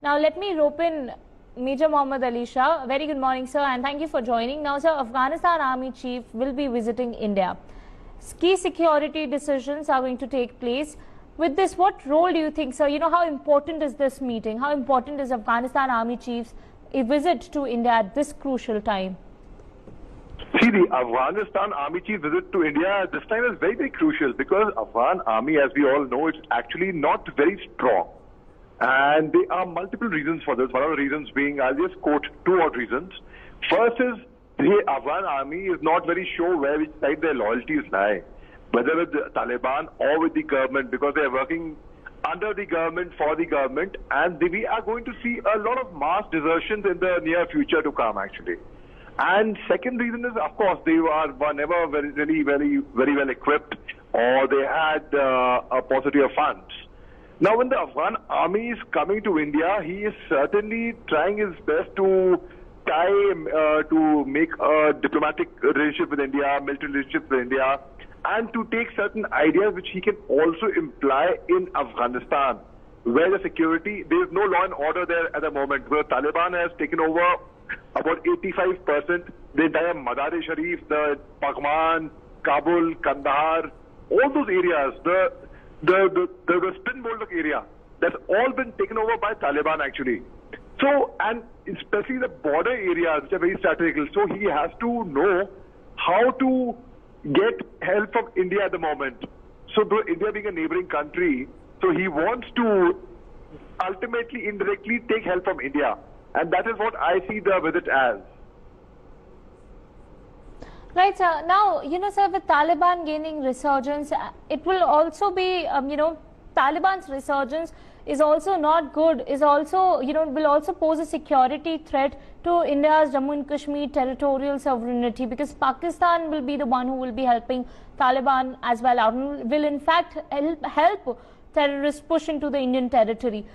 Now, let me rope in Major Mohammad Ali Shah. Very good morning, sir, and thank you for joining. Now, sir, Afghanistan Army Chief will be visiting India. Key security decisions are going to take place. With this, what role do you think, sir? How important is this meeting? How important is Afghanistan Army Chief's a visit to India at this crucial time? See, the Afghanistan Army Chief visit to India at this time is very, very crucial because Afghan Army, as we all know, is actually not very strong. And there are multiple reasons for this. One of the reasons being, I'll just quote two odd reasons. First is the Afghan Army is not very sure which side their loyalties lie, whether with the Taliban or with the government, because they are working under the government, for the government, and we are going to see a lot of mass desertions in the near future to come, actually. And second reason is, of course, they were never very well equipped, or they had a paucity of funds. Now, when the Afghan army is coming to India, he is certainly trying his best to to make a diplomatic relationship with India, military relationship with India, and to take certain ideas which he can also imply in Afghanistan, where the security, there is no law and order there at the moment, where Taliban has taken over about 85%, the entire Madar-e-Sharif, the Paghman, Kabul, Kandahar, all those areas, the Spin Boldak area, that's all been taken over by Taliban actually. So, and especially the border areas, which are very strategical, so he has to know how to get help from India at the moment. So, though India being a neighboring country, so he wants to ultimately, indirectly take help from India. And that is what I see the visit as. Right, sir. Now, sir, with Taliban gaining resurgence, it will also be, Taliban's resurgence is also not good, is also, will also pose a security threat to India's Jammu and Kashmir territorial sovereignty, because Pakistan will be the one who will be helping Taliban as well out, and will in fact help terrorists push into the Indian territory.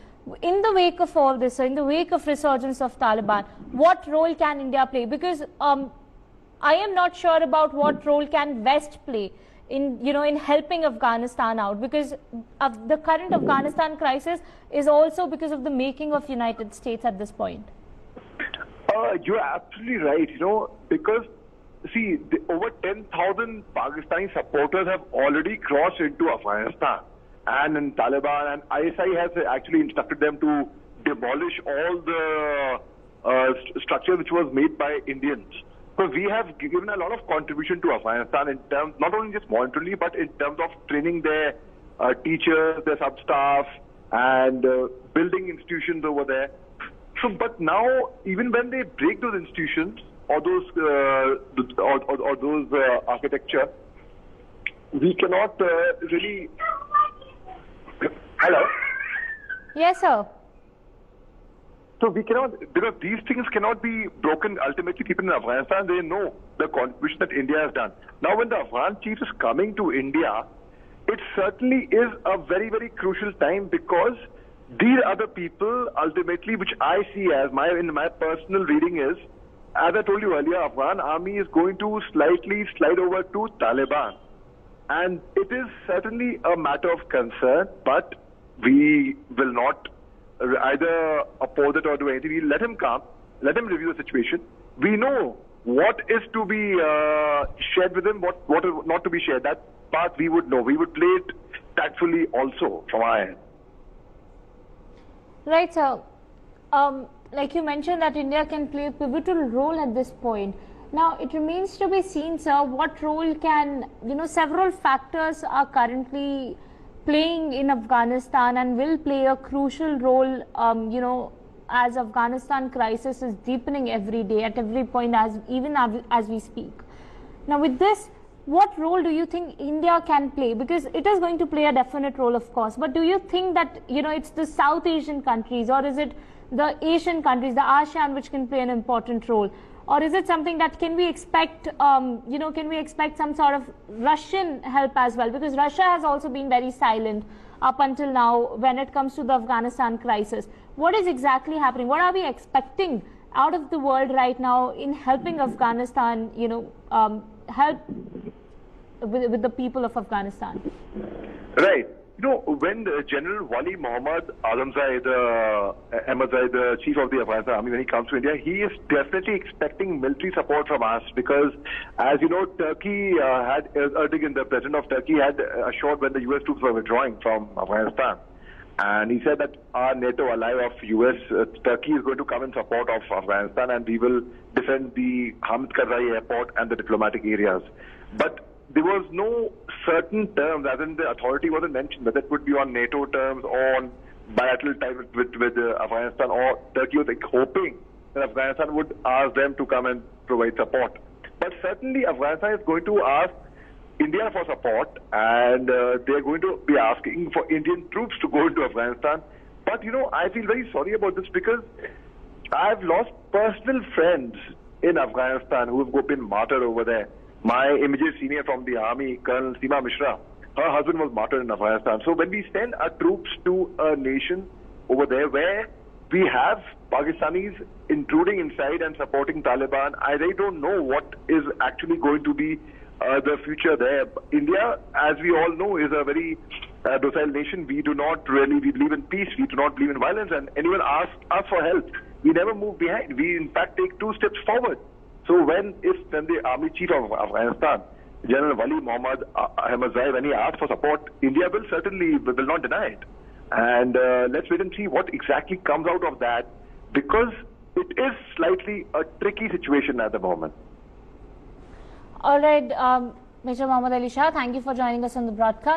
In the wake of all this, in the wake of resurgence of Taliban, what role can India play? Because I am not sure about what role can West play in in helping Afghanistan out, because of the current Afghanistan crisis is also because of the making of United States at this point. You're absolutely right, because see, over 10,000 Pakistani supporters have already crossed into Afghanistan, and in Taliban and ISI has actually instructed them to demolish all the structure which was made by Indians. So we have given a lot of contribution to Afghanistan in terms, not only just monetarily, but in terms of training their teachers, their sub-staff, and building institutions over there. So, but now, even when they break those institutions or those architecture, we cannot really. Hello. Yes, sir. So we cannot, because these things cannot be broken. Ultimately, people in Afghanistan, they know the contribution that India has done. Now, when the Afghan chief is coming to India, it certainly is a very, very crucial time, because these are the people, ultimately, which I see as in my personal reading is, as I told you earlier, Afghan army is going to slightly slide over to Taliban. And it is certainly a matter of concern, but we will not either oppose it or do anything. We let him come, let him review the situation. We know what is to be shared with him, what is not to be shared. That part we would know. We would play it tactfully also from our end. Right, sir. Like you mentioned that India can play a pivotal role at this point. Now, it remains to be seen, sir, what role can, several factors are currently playing in Afghanistan and will play a crucial role, as Afghanistan crisis is deepening every day at every point, even as we speak. Now, with this, what role do you think India can play? Because it is going to play a definite role, of course, but do you think that, it's the South Asian countries, or is it the Asian countries, the ASEAN, which can play an important role? Or is it something that can we expect, can we expect some sort of Russian help as well? Because Russia has also been very silent up until now when it comes to the Afghanistan crisis. What is exactly happening? What are we expecting out of the world right now in helping Afghanistan, help with the people of Afghanistan? Right. when General Wali Muhammad Azamzai, Ahmadzai, the chief of the Afghanistan army, when he comes to India, he is definitely expecting military support from us because, as you know, Turkey Erdogan, the president of Turkey, had assured when the US troops were withdrawing from Afghanistan. And he said that our NATO ally of US, Turkey, is going to come in support of Afghanistan, and we will defend the Hamid Karzai airport and the diplomatic areas. But there was no certain terms, as in the authority wasn't mentioned, whether it would be on NATO terms or on bilateral ties with Afghanistan, or Turkey was hoping that Afghanistan would ask them to come and provide support. But certainly Afghanistan is going to ask India for support, and they're going to be asking for Indian troops to go into Afghanistan. But I feel very sorry about this because I've lost personal friends in Afghanistan who have been martyred over there. My immediate senior from the army, Colonel Seema Mishra, her husband was martyred in Afghanistan. So when we send our troops to a nation over there where we have Pakistanis intruding inside and supporting Taliban, I really don't know what is actually going to be the future there. India, as we all know, is a very docile nation. We believe in peace. We do not believe in violence. And anyone asks us for help, we never move behind. We, in fact, take 2 steps forward. So when the army chief of Afghanistan, General Wali Muhammad Ahmadzai, when he asks for support, India will not deny it. And let's wait and see what exactly comes out of that, because it is slightly a tricky situation at the moment. All right, Major Mohammad Ali Shah, thank you for joining us on the broadcast.